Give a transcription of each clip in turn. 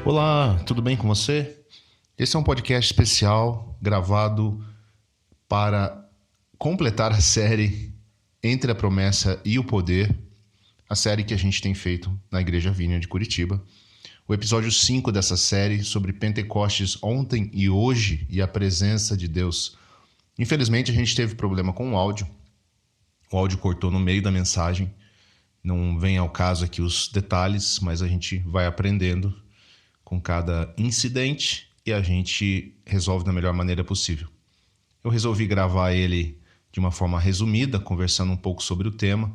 Olá, tudo bem com você? Esse é um podcast especial gravado para completar a série Entre a Promessa e o Poder, a série que a gente tem feito na Igreja Vineyard de Curitiba. O episódio 5 dessa série sobre Pentecostes ontem e hoje e a presença de Deus. Infelizmente a gente teve problema com o áudio cortou no meio da mensagem. Não vem ao caso aqui os detalhes, mas a gente vai aprendendo com cada incidente e a gente resolve da melhor maneira possível. Eu resolvi gravar ele de uma forma resumida, conversando um pouco sobre o tema.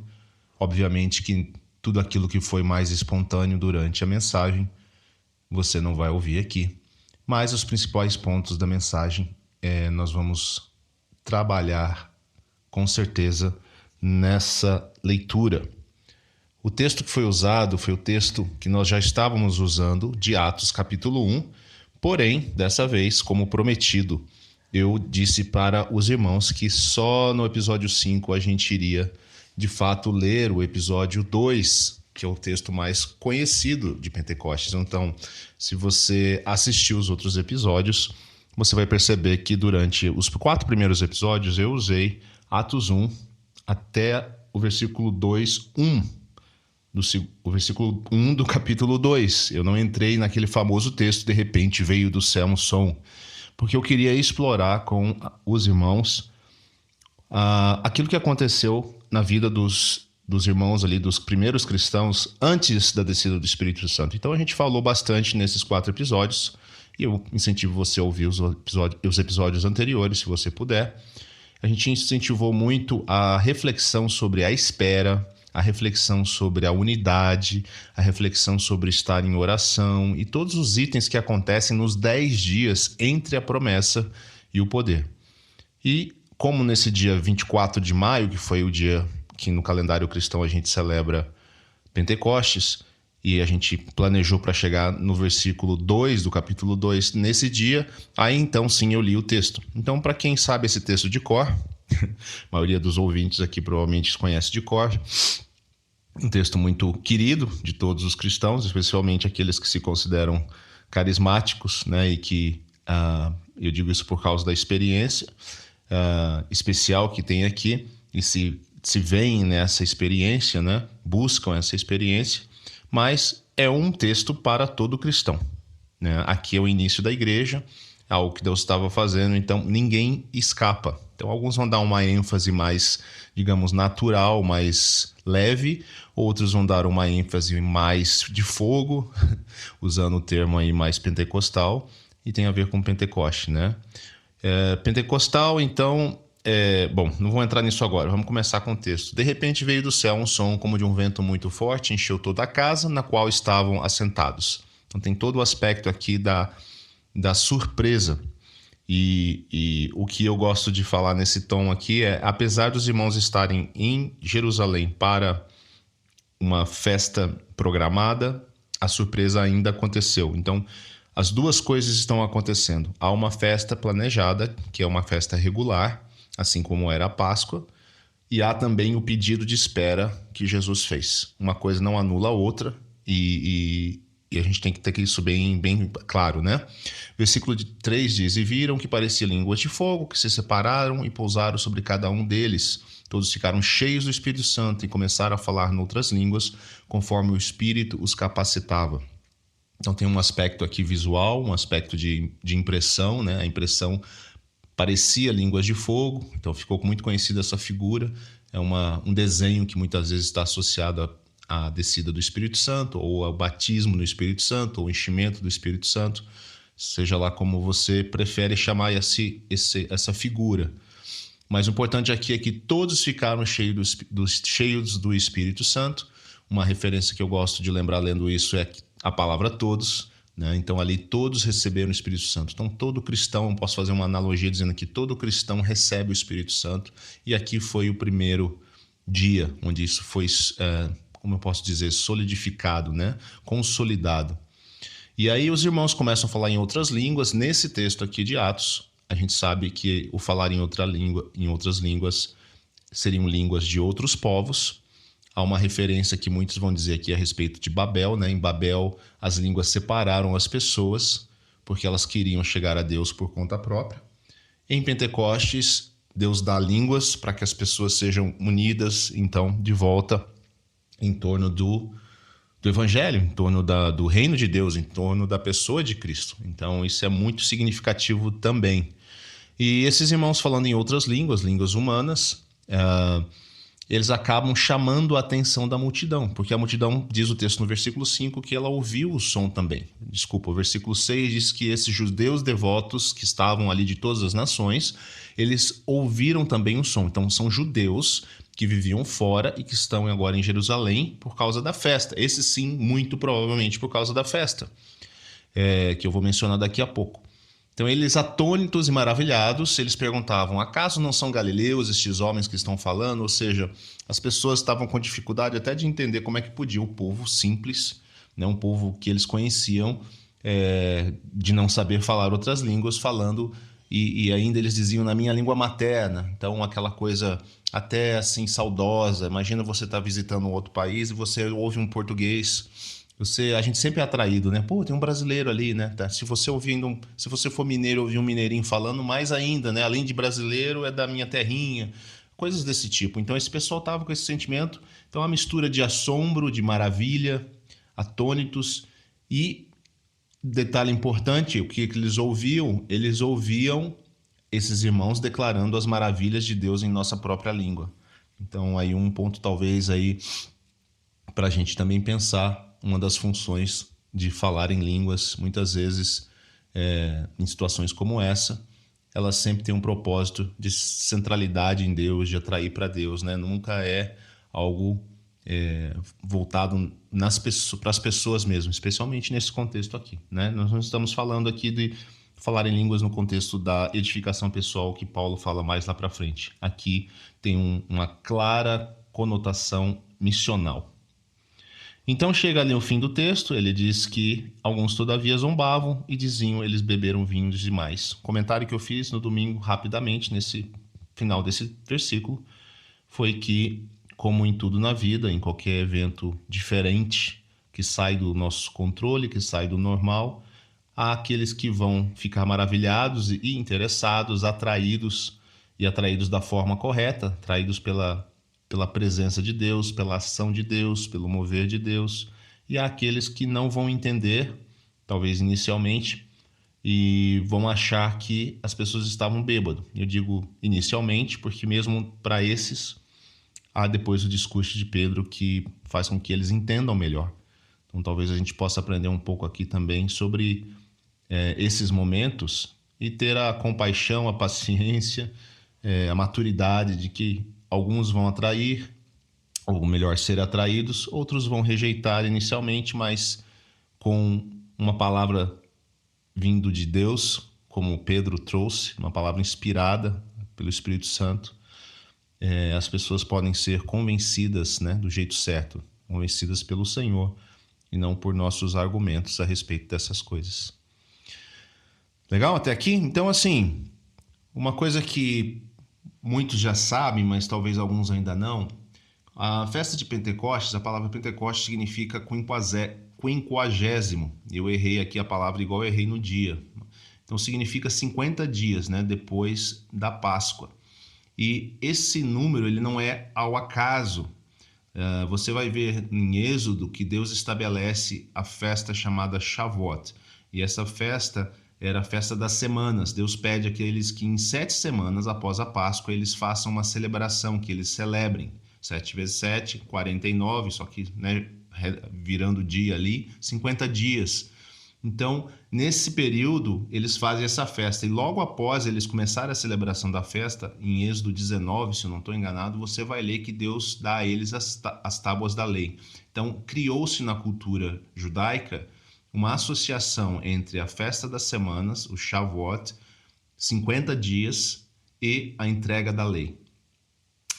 Obviamente que tudo aquilo que foi mais espontâneo durante a mensagem, você não vai ouvir aqui. Mas os principais pontos da mensagem nós vamos trabalhar com certeza nessa leitura. O texto que foi usado foi o texto que nós já estávamos usando de Atos capítulo 1, porém, dessa vez, como prometido, eu disse para os irmãos que só no episódio 5 a gente iria, de fato, ler o episódio 2, que é o texto mais conhecido de Pentecostes. Então, se você assistiu os outros episódios, você vai perceber que durante os 4 primeiros episódios eu usei Atos 1 até o versículo 2:1. O versículo 1 do capítulo 2. Eu não entrei naquele famoso texto, de repente veio do céu um som, porque eu queria explorar com os irmãos aquilo que aconteceu na vida dos irmãos ali, dos primeiros cristãos, antes da descida do Espírito Santo. Então a gente falou bastante nesses 4 episódios, e eu incentivo você a ouvir os episódios anteriores, se você puder. A gente incentivou muito a reflexão sobre a espera, a reflexão sobre a unidade, a reflexão sobre estar em oração e todos os itens que acontecem nos 10 dias entre a promessa e o poder. E como nesse dia 24 de maio, que foi o dia que no calendário cristão a gente celebra Pentecostes, e a gente planejou para chegar no versículo 2 do capítulo 2 nesse dia, aí então sim eu li o texto. Então, para quem sabe esse texto de cor, a maioria dos ouvintes aqui provavelmente conhece de cor, um texto muito querido de todos os cristãos, especialmente aqueles que se consideram carismáticos, né? E que, eu digo isso por causa da experiência especial que tem aqui, e se veem nessa experiência, né? Buscam essa experiência, mas é um texto para todo cristão, né? Aqui é o início da igreja, algo que Deus estava fazendo, então ninguém escapa. Então alguns vão dar uma ênfase mais, digamos, natural, mais leve, outros vão dar uma ênfase mais de fogo, usando o termo aí mais pentecostal, e tem a ver com Pentecoste, né? Pentecostal, então, bom, não vou entrar nisso agora, vamos começar com o texto. De repente veio do céu um som como de um vento muito forte, encheu toda a casa na qual estavam assentados. Então tem todo o aspecto aqui da surpresa. E o que eu gosto de falar nesse tom aqui é, apesar dos irmãos estarem em Jerusalém para uma festa programada, a surpresa ainda aconteceu. Então, as duas coisas estão acontecendo. Há uma festa planejada, que é uma festa regular, assim como era a Páscoa, e há também o pedido de espera que Jesus fez. Uma coisa não anula a outra, e a gente tem que ter isso bem claro, né? Versículo 3 diz: E viram que parecia línguas de fogo, que se separaram e pousaram sobre cada um deles. Todos ficaram cheios do Espírito Santo e começaram a falar noutras línguas, conforme o Espírito os capacitava. Então tem um aspecto aqui visual, um aspecto de impressão, né? A impressão parecia línguas de fogo, então ficou muito conhecida essa figura. É um desenho que muitas vezes está associado a descida do Espírito Santo, ou ao batismo no Espírito Santo, ou enchimento do Espírito Santo, seja lá como você prefere chamar essa figura. Mas o importante aqui é que todos ficaram cheios do Espírito Santo. Uma referência que eu gosto de lembrar lendo isso é a palavra todos, né? Então ali todos receberam o Espírito Santo. Então todo cristão, eu posso fazer uma analogia dizendo que todo cristão recebe o Espírito Santo, e aqui foi o primeiro dia onde isso foi como eu posso dizer, solidificado, né? Consolidado. E aí os irmãos começam a falar em outras línguas. Nesse texto aqui de Atos, a gente sabe que o falar em outras línguas seriam línguas de outros povos. Há uma referência que muitos vão dizer aqui a respeito de Babel, né? Em Babel, as línguas separaram as pessoas porque elas queriam chegar a Deus por conta própria. Em Pentecostes, Deus dá línguas para que as pessoas sejam unidas, então, de volta em torno do Evangelho, em torno do reino de Deus, em torno da pessoa de Cristo. Então, isso é muito significativo também. E esses irmãos falando em outras línguas, línguas humanas, eles acabam chamando a atenção da multidão, porque a multidão, diz o texto no versículo 5, que ela ouviu o som também. Desculpa, o versículo 6 diz que esses judeus devotos que estavam ali de todas as nações, eles ouviram também o som. Então são judeus que viviam fora e que estão agora em Jerusalém por causa da festa. Esse sim, muito provavelmente por causa da festa, que eu vou mencionar daqui a pouco. Então eles, atônitos e maravilhados, eles perguntavam: acaso não são galileus estes homens que estão falando? Ou seja, as pessoas estavam com dificuldade até de entender como é que podia o povo simples, né, um povo que eles conheciam, de não saber falar outras línguas, falando, e ainda eles diziam na minha língua materna. Então aquela coisa até assim saudosa. Imagina você estar visitando um outro país e você ouve um português. A gente sempre é atraído, né? Pô, tem um brasileiro ali, né? Se você for mineiro, ouvir um mineirinho falando, mais ainda, né? Além de brasileiro, é da minha terrinha, coisas desse tipo. Então esse pessoal tava com esse sentimento. Então uma mistura de assombro, de maravilha, atônitos. E detalhe importante, o que eles ouviam? Eles ouviam esses irmãos declarando as maravilhas de Deus em nossa própria língua. Então aí um ponto talvez aí para a gente também pensar. Uma das funções de falar em línguas, muitas vezes, em situações como essa, ela sempre tem um propósito de centralidade em Deus, de atrair para Deus, né? Nunca é algo voltado para as pessoas mesmo, especialmente nesse contexto aqui, né? Nós não estamos falando aqui de falar em línguas no contexto da edificação pessoal que Paulo fala mais lá para frente. Aqui tem uma clara conotação missional. Então chega ali o fim do texto, ele diz que alguns todavia zombavam e diziam eles beberam vinho demais. O comentário que eu fiz no domingo, rapidamente, nesse final desse versículo, foi que, como em tudo na vida, em qualquer evento diferente, que sai do nosso controle, que sai do normal, há aqueles que vão ficar maravilhados e interessados, atraídos da forma correta, atraídos pela presença de Deus, pela ação de Deus, pelo mover de Deus. E há aqueles que não vão entender, talvez inicialmente, e vão achar que as pessoas estavam bêbadas. Eu digo inicialmente, porque mesmo para esses, há depois o discurso de Pedro que faz com que eles entendam melhor. Então talvez a gente possa aprender um pouco aqui também sobre esses momentos e ter a compaixão, a paciência, a maturidade de que alguns vão atrair, ou melhor, ser atraídos, outros vão rejeitar inicialmente, mas com uma palavra vindo de Deus, como Pedro trouxe, uma palavra inspirada pelo Espírito Santo, as pessoas podem ser convencidas, né, do jeito certo, convencidas pelo Senhor e não por nossos argumentos a respeito dessas coisas. Legal até aqui? Então, assim, uma coisa que muitos já sabem, mas talvez alguns ainda não. A festa de Pentecostes, a palavra Pentecostes significa quinquagésimo. Eu errei aqui a palavra igual eu errei no dia. Então significa 50 dias, né, depois da Páscoa. E esse número ele não é ao acaso. Você vai ver em Êxodo que Deus estabelece a festa chamada Shavuot. E essa festa era a festa das semanas. Deus pede àqueles que em 7 semanas após a Páscoa eles façam uma celebração, que eles celebrem. 7 vezes 7, 49, só que, né, virando o dia ali, 50 dias. Então, nesse período, eles fazem essa festa. E logo após eles começarem a celebração da festa, em Êxodo 19, se eu não estou enganado, você vai ler que Deus dá a eles as tábuas da lei. Então, criou-se na cultura judaica uma associação entre a festa das semanas, o Shavuot, 50 dias, e a entrega da lei.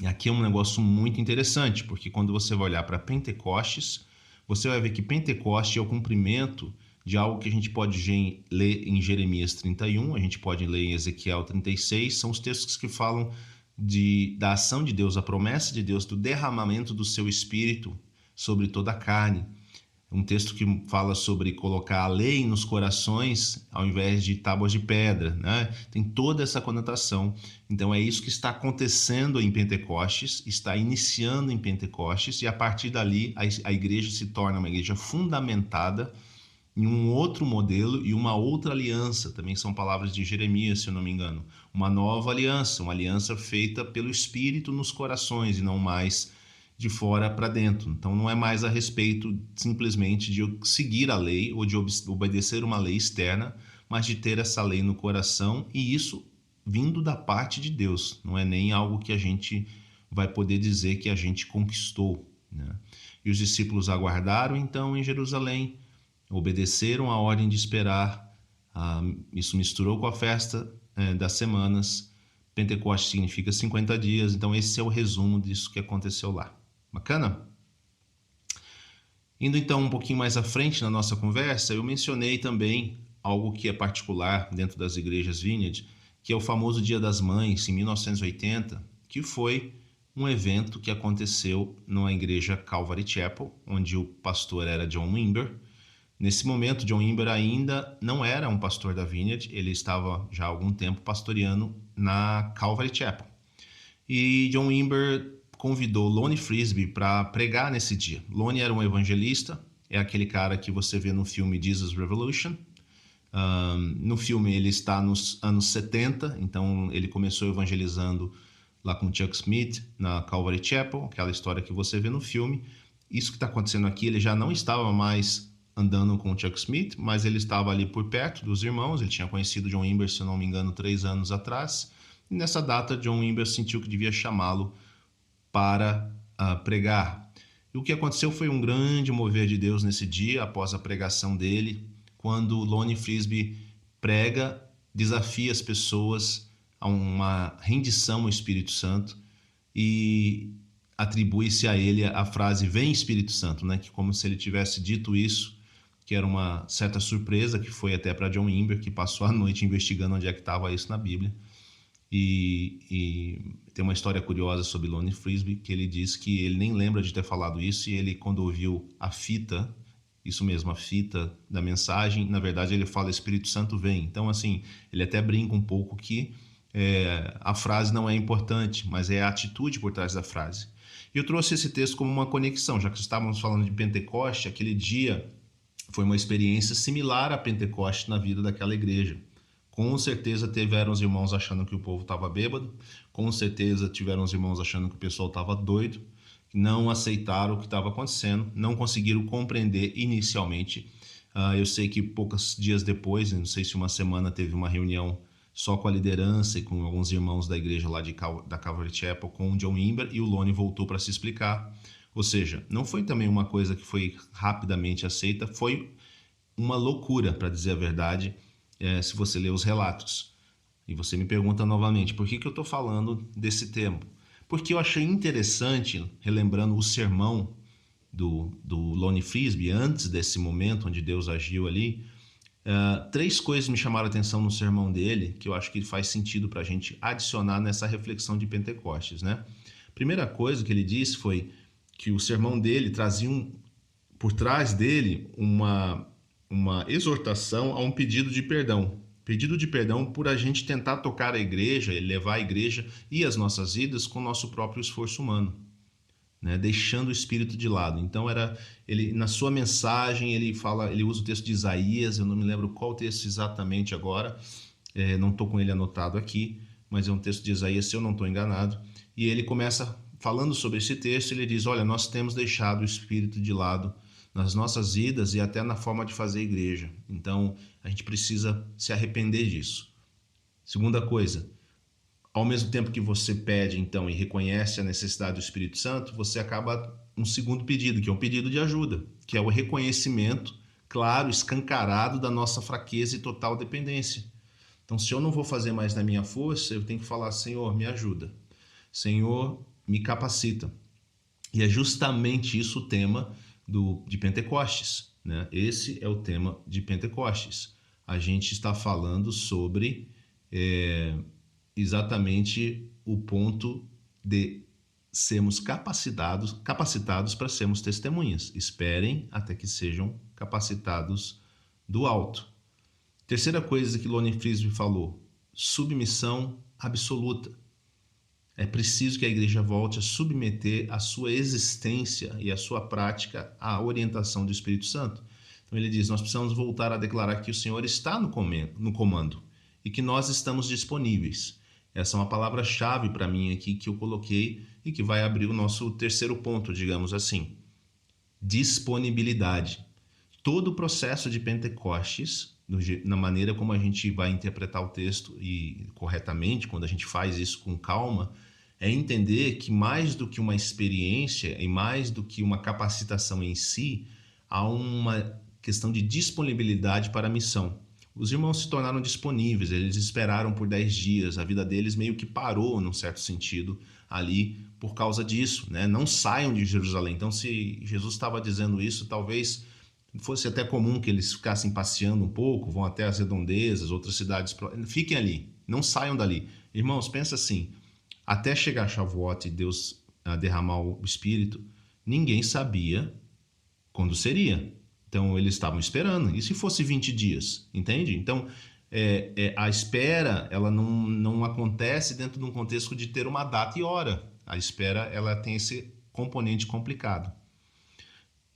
E aqui é um negócio muito interessante, porque quando você vai olhar para Pentecostes, você vai ver que Pentecoste é o cumprimento de algo que a gente pode ler em Jeremias 31, a gente pode ler em Ezequiel 36, são os textos que falam da ação de Deus, a promessa de Deus, do derramamento do seu Espírito sobre toda a carne. Um texto que fala sobre colocar a lei nos corações ao invés de tábuas de pedra, né? Tem toda essa conotação. Então é isso que está acontecendo em Pentecostes, está iniciando em Pentecostes, e a partir dali a igreja se torna uma igreja fundamentada em um outro modelo e uma outra aliança. Também são palavras de Jeremias, se eu não me engano. Uma nova aliança, uma aliança feita pelo Espírito nos corações e não mais de fora para dentro. Então não é mais a respeito simplesmente de eu seguir a lei ou de obedecer uma lei externa, mas de ter essa lei no coração, e isso vindo da parte de Deus. Não é nem algo que a gente vai poder dizer que a gente conquistou, né? E os discípulos aguardaram então em Jerusalém, obedeceram a ordem de esperar. Isso misturou com a festa das semanas. Pentecostes significa 50 dias, então esse é o resumo disso que aconteceu lá. Bacana? Indo então um pouquinho mais à frente na nossa conversa, eu mencionei também algo que é particular dentro das igrejas Vineyard, que é o famoso Dia das Mães, em 1980, que foi um evento que aconteceu numa igreja Calvary Chapel, onde o pastor era John Wimber. Nesse momento, John Wimber ainda não era um pastor da Vineyard, ele estava já há algum tempo pastoreando na Calvary Chapel. E John Wimber convidou Lonnie Frisbee para pregar nesse dia. Lonnie era um evangelista, é aquele cara que você vê no filme Jesus Revolution. No filme ele está nos anos 70, então ele começou evangelizando lá com Chuck Smith na Calvary Chapel, aquela história que você vê no filme. Isso que está acontecendo aqui, ele já não estava mais andando com o Chuck Smith, mas ele estava ali por perto dos irmãos. Ele tinha conhecido John Wimber, se eu não me engano, 3 anos atrás. E nessa data, John Wimber sentiu que devia chamá-lo para pregar. E o que aconteceu foi um grande mover de Deus nesse dia, após a pregação dele, quando Lonnie Frisbee prega, desafia as pessoas a uma rendição ao Espírito Santo e atribui-se a ele a frase "Vem Espírito Santo", né? Que como se ele tivesse dito isso, que era uma certa surpresa, que foi até para John Wimber, que passou a noite investigando onde é que estava isso na Bíblia. E tem uma história curiosa sobre Lonnie Frisbee, que ele diz que ele nem lembra de ter falado isso, e ele, quando ouviu a fita, isso mesmo, a fita da mensagem, na verdade ele fala "Espírito Santo vem". Então assim, ele até brinca um pouco que a frase não é importante, mas é a atitude por trás da frase. E eu trouxe esse texto como uma conexão, já que estávamos falando de Pentecoste. Aquele dia foi uma experiência similar a Pentecoste na vida daquela igreja. Com certeza tiveram os irmãos achando que o povo estava bêbado, com certeza tiveram os irmãos achando que o pessoal estava doido, não aceitaram o que estava acontecendo, não conseguiram compreender inicialmente. Eu sei que poucos dias depois, não sei se uma semana, teve uma reunião só com a liderança e com alguns irmãos da igreja lá da Calvary Chapel, com o John Wimber, e o Lonnie voltou para se explicar. Ou seja, não foi também uma coisa que foi rapidamente aceita, foi uma loucura, para dizer a verdade, se você ler os relatos. E você me pergunta novamente, por que eu estou falando desse tema? Porque eu achei interessante, relembrando o sermão do Lonnie Frisbee, antes desse momento onde Deus agiu ali. 3 coisas me chamaram a atenção no sermão dele, que eu acho que faz sentido para a gente adicionar nessa reflexão de Pentecostes, né? Primeira coisa que ele disse foi que o sermão dele trazia por trás dele uma exortação a um pedido de perdão. Pedido de perdão por a gente tentar tocar a igreja, levar a igreja e as nossas vidas com o nosso próprio esforço humano, né? Deixando o Espírito de lado. Então ele, na sua mensagem, ele usa o texto de Isaías. Eu não me lembro qual texto exatamente agora, não estou com ele anotado aqui, mas é um texto de Isaías, se eu não estou enganado. E ele começa falando sobre esse texto. Ele diz: olha, nós temos deixado o Espírito de lado nas nossas vidas e até na forma de fazer igreja. Então a gente precisa se arrepender disso. Segunda coisa, ao mesmo tempo que você pede então e reconhece a necessidade do Espírito Santo, você acaba um segundo pedido, que é um pedido de ajuda, que é o reconhecimento claro, escancarado da nossa fraqueza e total dependência. Então, se eu não vou fazer mais na minha força, eu tenho que falar: Senhor, me ajuda. Senhor, me capacita. E é justamente isso o tema de Pentecostes, né? Esse é o tema de Pentecostes. A gente está falando sobre exatamente o ponto de sermos capacitados para sermos testemunhas. Esperem até que sejam capacitados do alto. Terceira coisa que Lonnie Frisbee falou: submissão absoluta. É preciso que a igreja volte a submeter a sua existência e a sua prática à orientação do Espírito Santo. Então ele diz, nós precisamos voltar a declarar que o Senhor está no comando e que nós estamos disponíveis. Essa é uma palavra-chave para mim aqui que eu coloquei e que vai abrir o nosso terceiro ponto, digamos assim. Disponibilidade. Todo o processo de Pentecostes, na maneira como a gente vai interpretar o texto e corretamente, quando a gente faz isso com calma, é entender que mais do que uma experiência e mais do que uma capacitação em si, há uma questão de disponibilidade para a missão. Os irmãos se tornaram disponíveis, eles esperaram por 10 dias, a vida deles meio que parou, num certo sentido, ali por causa disso, né? Não saiam de Jerusalém. Então, se Jesus estava dizendo isso, talvez fosse até comum que eles ficassem passeando um pouco, vão até as redondezas, outras cidades, fiquem ali, não saiam dali. Irmãos, pensa assim, até chegar a Shavuot e Deus derramar o Espírito, ninguém sabia quando seria. Então, eles estavam esperando. E se fosse 20 dias? Entende? Então, a espera, ela não acontece dentro de um contexto de ter uma data e hora. A espera, ela tem esse componente complicado.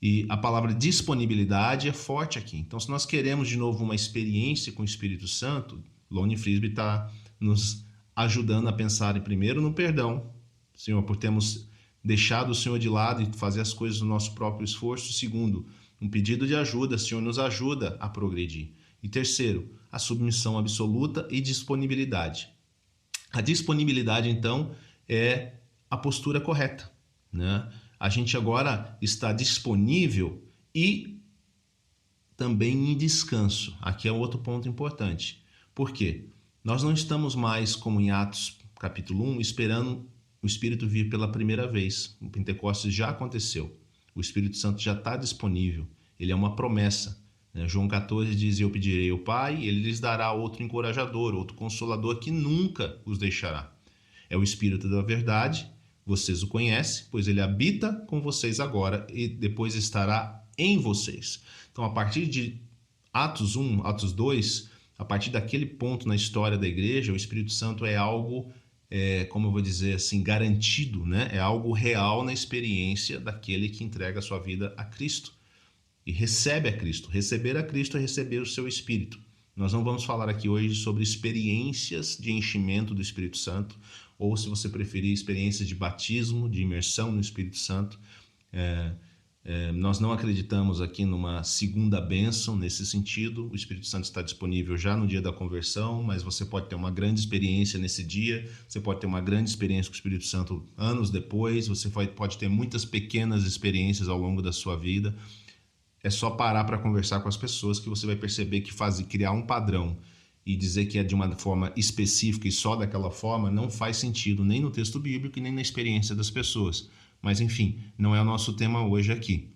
E a palavra disponibilidade é forte aqui. Então, se nós queremos, de novo, uma experiência com o Espírito Santo, Lonnie Frisbee está nos ajudando a pensar primeiro no perdão, Senhor, por termos deixado o Senhor de lado e fazer as coisas no nosso próprio esforço. Segundo, um pedido de ajuda, Senhor, nos ajuda a progredir. E terceiro, a submissão absoluta e disponibilidade. A disponibilidade, então, é a postura correta, né? A gente agora está disponível e também em descanso. Aqui é outro ponto importante. Por quê? Nós não estamos mais, como em Atos capítulo 1, esperando o Espírito vir pela primeira vez. O Pentecostes já aconteceu. O Espírito Santo já está disponível. Ele é uma promessa. João 14 diz, eu pedirei ao Pai, ele lhes dará outro encorajador, outro consolador que nunca os deixará. É o Espírito da verdade, vocês o conhecem, pois ele habita com vocês agora e depois estará em vocês. Então, a partir de Atos 1, Atos 2, a partir daquele ponto na história da igreja, o Espírito Santo é algo, como eu vou dizer assim, garantido, né? É algo real na experiência daquele que entrega a sua vida a Cristo e recebe a Cristo. Receber a Cristo é receber o seu Espírito. Nós não vamos falar aqui hoje sobre experiências de enchimento do Espírito Santo, ou, se você preferir, experiências de batismo, de imersão no Espírito Santo. Nós não acreditamos aqui numa segunda bênção nesse sentido. O Espírito Santo está disponível já no dia da conversão, mas você pode ter uma grande experiência nesse dia, você pode ter uma grande experiência com o Espírito Santo anos depois, você pode ter muitas pequenas experiências ao longo da sua vida. É só parar para conversar com as pessoas que você vai perceber que criar um padrão e dizer que é de uma forma específica e só daquela forma não faz sentido nem no texto bíblico e nem na experiência das pessoas. Mas, enfim, não é o nosso tema hoje aqui.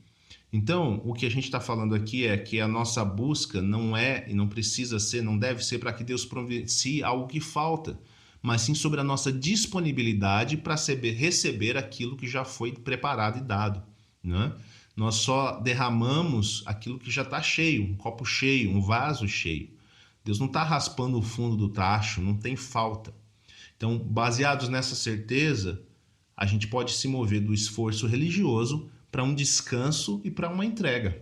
Então, o que a gente está falando aqui é que a nossa busca não é e não precisa ser, não deve ser para que Deus providencie algo que falta, mas sim sobre a nossa disponibilidade para receber aquilo que já foi preparado e dado, né? Nós só derramamos aquilo que já está cheio, um copo cheio, um vaso cheio. Deus não está raspando o fundo do tacho, não tem falta. Então, baseados nessa certeza, a gente pode se mover do esforço religioso para um descanso e para uma entrega.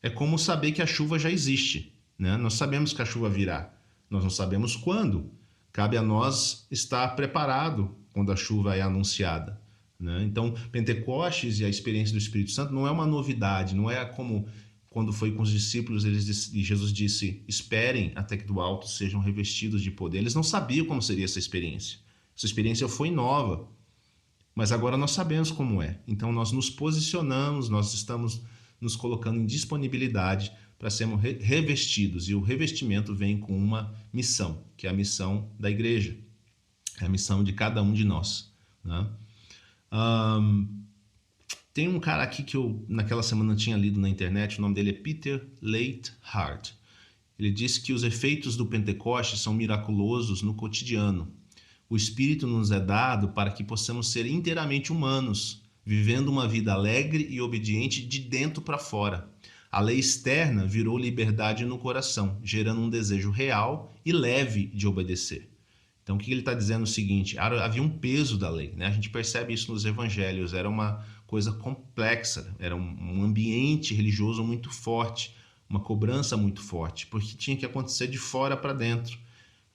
É como saber que a chuva já existe, né? Nós sabemos que a chuva virá, nós não sabemos quando. Cabe a nós estar preparado quando a chuva é anunciada, né? Então, Pentecostes e a experiência do Espírito Santo não é uma novidade, não é como quando foi com os discípulos e Jesus disse, esperem até que do alto sejam revestidos de poder. Eles não sabiam como seria essa experiência. Essa experiência foi nova, mas agora nós sabemos como é. Então nós nos posicionamos, nós estamos nos colocando em disponibilidade para sermos revestidos. E o revestimento vem com uma missão, que é a missão da igreja. É a missão de cada um de nós, né? Tem um cara aqui que eu naquela semana tinha lido na internet, o nome dele é Peter Leithart. Ele disse que os efeitos do Pentecoste são miraculosos no cotidiano. O Espírito nos é dado para que possamos ser inteiramente humanos, vivendo uma vida alegre e obediente de dentro para fora. A lei externa virou liberdade no coração, gerando um desejo real e leve de obedecer. Então, o que ele está dizendo é o seguinte: havia um peso da lei, né? A gente percebe isso nos evangelhos, era uma coisa complexa, era um ambiente religioso muito forte, uma cobrança muito forte, porque tinha que acontecer de fora para dentro.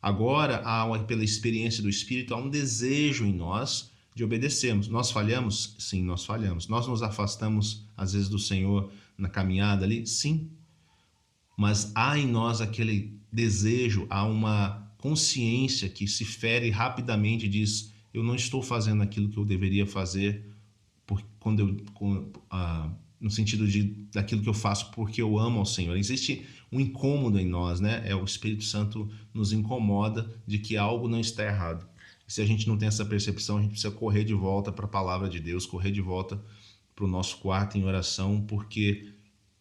Agora, pela experiência do Espírito, há um desejo em nós de obedecermos. Nós falhamos? Sim, nós falhamos. Nós nos afastamos, às vezes, do Senhor na caminhada ali? Sim. Mas há em nós aquele desejo, há uma consciência que se fere rapidamente e diz: eu não estou fazendo aquilo que eu deveria fazer no sentido daquilo que eu faço porque eu amo ao Senhor. Existe um incômodo em nós, né? O Espírito Santo nos incomoda de que algo não está errado. E se a gente não tem essa percepção, a gente precisa correr de volta para a palavra de Deus, correr de volta para o nosso quarto em oração, porque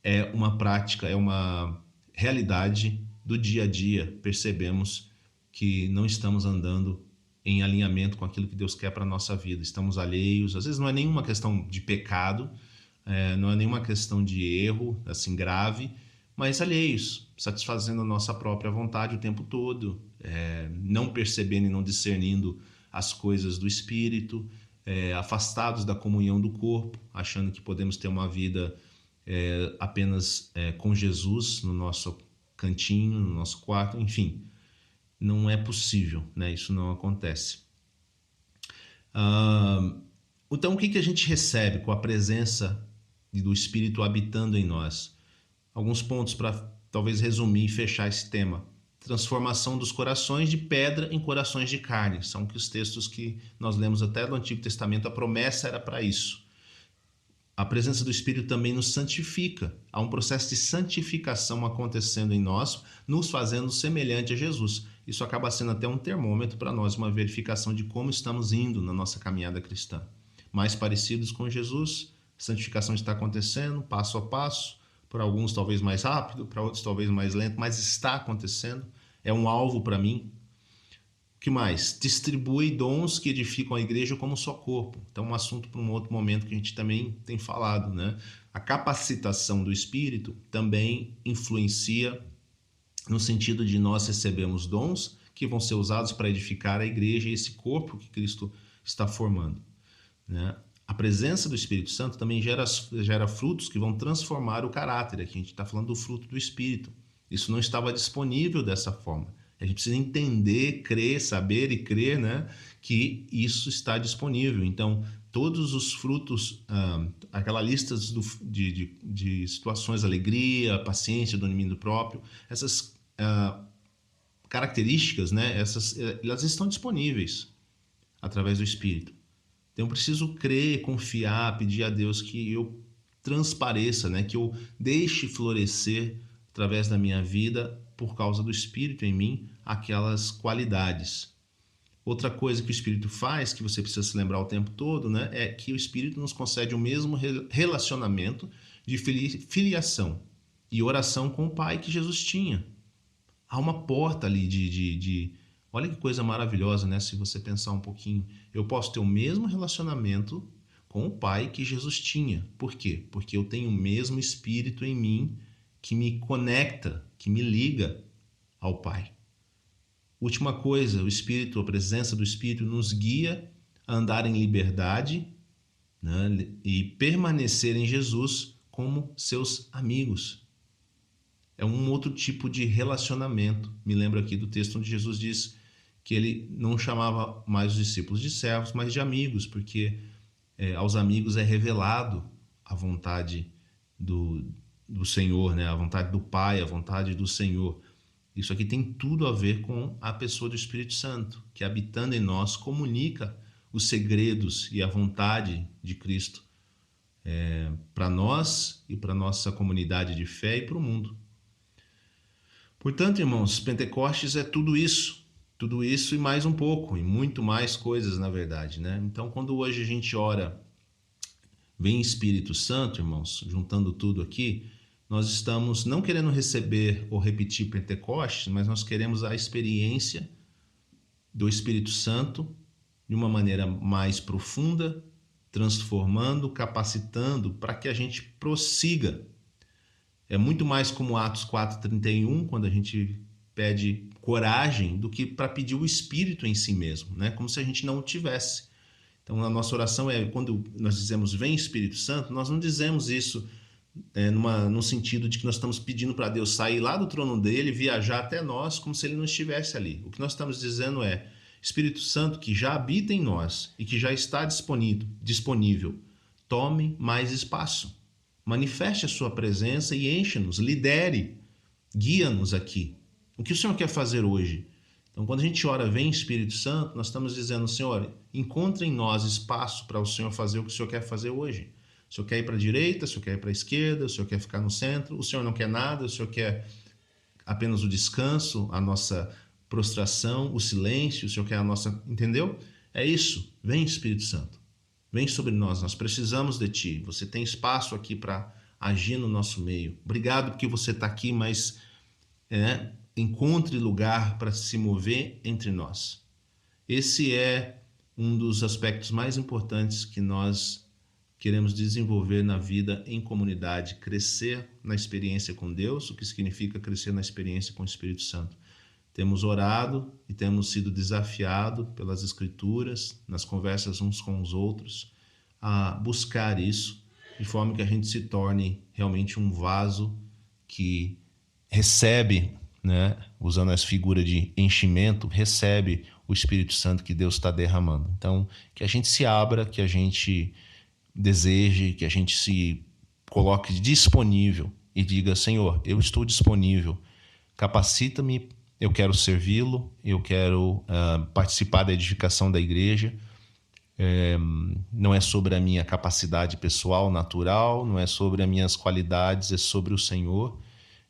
é uma prática, é uma realidade do dia a dia. Percebemos que não estamos andando em alinhamento com aquilo que Deus quer para a nossa vida. Estamos alheios, às vezes não é nenhuma questão de pecado, não é nenhuma questão de erro, assim, grave, mas alheios, satisfazendo a nossa própria vontade o tempo todo, não percebendo e não discernindo as coisas do Espírito, afastados da comunhão do corpo, achando que podemos ter uma vida apenas com Jesus no nosso cantinho, no nosso quarto, enfim. Não é possível, né? Isso não acontece. Então, o que a gente recebe com a presença do Espírito habitando em nós? Alguns pontos para talvez resumir e fechar esse tema. Transformação dos corações de pedra em corações de carne. São que os textos que nós lemos até do Antigo Testamento, a promessa era para isso. A presença do Espírito também nos santifica. Há um processo de santificação acontecendo em nós, nos fazendo semelhante a Jesus. Isso acaba sendo até um termômetro para nós, uma verificação de como estamos indo na nossa caminhada cristã. Mais parecidos com Jesus, a santificação está acontecendo passo a passo, para alguns talvez mais rápido, para outros talvez mais lento, mas está acontecendo. É um alvo para mim. O que mais? Distribui dons que edificam a igreja como só corpo. Então, um assunto para um outro momento que a gente também tem falado, né? A capacitação do Espírito também influencia no sentido de nós recebemos dons que vão ser usados para edificar a igreja e esse corpo que Cristo está formando, né? A presença do Espírito Santo também gera frutos que vão transformar o caráter. Aqui a gente está falando do fruto do Espírito. Isso não estava disponível dessa forma. A gente precisa entender, crer, saber e crer, né, que isso está disponível. Então, todos os frutos, aquela lista de situações, alegria, paciência, domínio próprio, essas características, né, elas estão disponíveis através do Espírito. Então, eu preciso crer, confiar, pedir a Deus que eu transpareça, né, que eu deixe florescer através da minha vida, por causa do Espírito em mim, aquelas qualidades. Outra coisa que o Espírito faz, que você precisa se lembrar o tempo todo, né, é que o Espírito nos concede o mesmo relacionamento de filiação e oração com o Pai que Jesus tinha. Há uma porta ali Olha que coisa maravilhosa, né? Se você pensar um pouquinho. Eu posso ter o mesmo relacionamento com o Pai que Jesus tinha. Por quê? Porque eu tenho o mesmo Espírito em mim que me conecta, que me liga ao Pai. Última coisa, o Espírito, a presença do Espírito nos guia a andar em liberdade, né, e permanecer em Jesus como seus amigos. É um outro tipo de relacionamento. Me lembro aqui do texto onde Jesus diz que ele não chamava mais os discípulos de servos, mas de amigos, porque aos amigos é revelado a vontade do Senhor, né? A vontade do Pai, a vontade do Senhor. Isso aqui tem tudo a ver com a pessoa do Espírito Santo, que habitando em nós comunica os segredos e a vontade de Cristo para nós e para nossa comunidade de fé e para o mundo. Portanto, irmãos, Pentecostes é tudo isso e mais um pouco, e muito mais coisas, na verdade, né? Então, quando hoje a gente ora, vem Espírito Santo, irmãos, juntando tudo aqui, nós estamos não querendo receber ou repetir Pentecostes, mas nós queremos a experiência do Espírito Santo de uma maneira mais profunda, transformando, capacitando para que a gente prossiga. É muito mais como Atos 4:31, quando a gente pede coragem, do que para pedir o Espírito em si mesmo, né? Como se a gente não o tivesse. Então, a nossa oração quando nós dizemos vem Espírito Santo, nós não dizemos isso no sentido de que nós estamos pedindo para Deus sair lá do trono dele, viajar até nós, como se ele não estivesse ali. O que nós estamos dizendo é, Espírito Santo que já habita em nós e que já está disponível, tome mais espaço, manifeste a sua presença e encha-nos, lidere, guia-nos aqui. O que o Senhor quer fazer hoje? Então, quando a gente ora, vem Espírito Santo, nós estamos dizendo, Senhor, encontre em nós espaço para o Senhor fazer o que o Senhor quer fazer hoje. O Senhor quer ir para a direita, o Senhor quer ir para a esquerda, o Senhor quer ficar no centro, o Senhor não quer nada, o Senhor quer apenas o descanso, a nossa prostração, o silêncio, o Senhor quer a nossa... Entendeu? É isso. Vem Espírito Santo. Vem sobre nós, nós precisamos de Ti. Você tem espaço aqui para agir no nosso meio. Obrigado porque você está aqui, mas encontre lugar para se mover entre nós. Esse é um dos aspectos mais importantes que nós queremos desenvolver na vida em comunidade, crescer na experiência com Deus, o que significa crescer na experiência com o Espírito Santo. Temos orado e temos sido desafiados pelas Escrituras, nas conversas uns com os outros, a buscar isso, de forma que a gente se torne realmente um vaso que recebe, usando essa figura de enchimento, recebe o Espírito Santo que Deus está derramando. Então, que a gente se abra, que a gente deseje, que a gente se coloque disponível e diga, Senhor, eu estou disponível, capacita-me, eu quero servi-lo, eu quero participar da edificação da igreja. Não é sobre a minha capacidade pessoal, natural, não é sobre as minhas qualidades, é sobre o Senhor,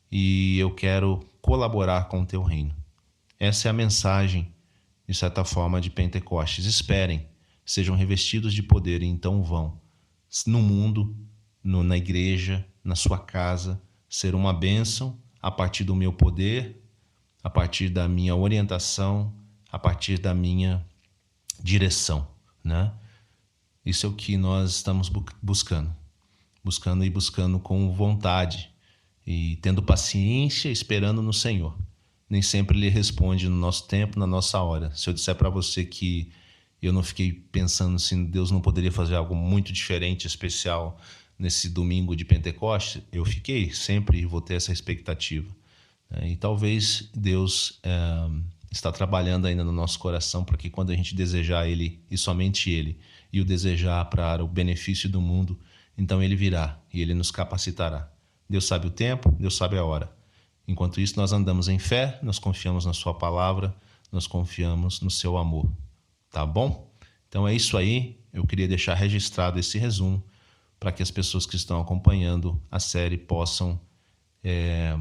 e eu quero colaborar com o teu reino. Essa é a mensagem, de certa forma, de Pentecostes. Esperem, sejam revestidos de poder e então vão no mundo, na igreja, na sua casa, ser uma bênção a partir do meu poder, a partir da minha orientação, a partir da minha direção, Isso é o que nós estamos buscando com vontade e tendo paciência, esperando no Senhor. Nem sempre Ele responde no nosso tempo, na nossa hora. Se eu disser para você que eu não fiquei pensando se Deus não poderia fazer algo muito diferente, especial nesse domingo de Pentecostes, eu fiquei, sempre vou ter essa expectativa. E talvez Deus está trabalhando ainda no nosso coração para que quando a gente desejar Ele, e somente Ele, e o desejar para o benefício do mundo, então Ele virá e Ele nos capacitará. Deus sabe o tempo, Deus sabe a hora. Enquanto isso, nós andamos em fé, nós confiamos na Sua palavra, nós confiamos no Seu amor. Tá bom? Então é isso aí. Eu queria deixar registrado esse resumo para que as pessoas que estão acompanhando a série possam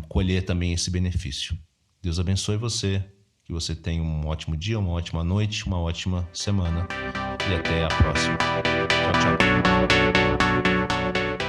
colher também esse benefício. Deus abençoe você, que você tenha um ótimo dia, uma ótima noite, uma ótima semana e até a próxima. Tchau, tchau.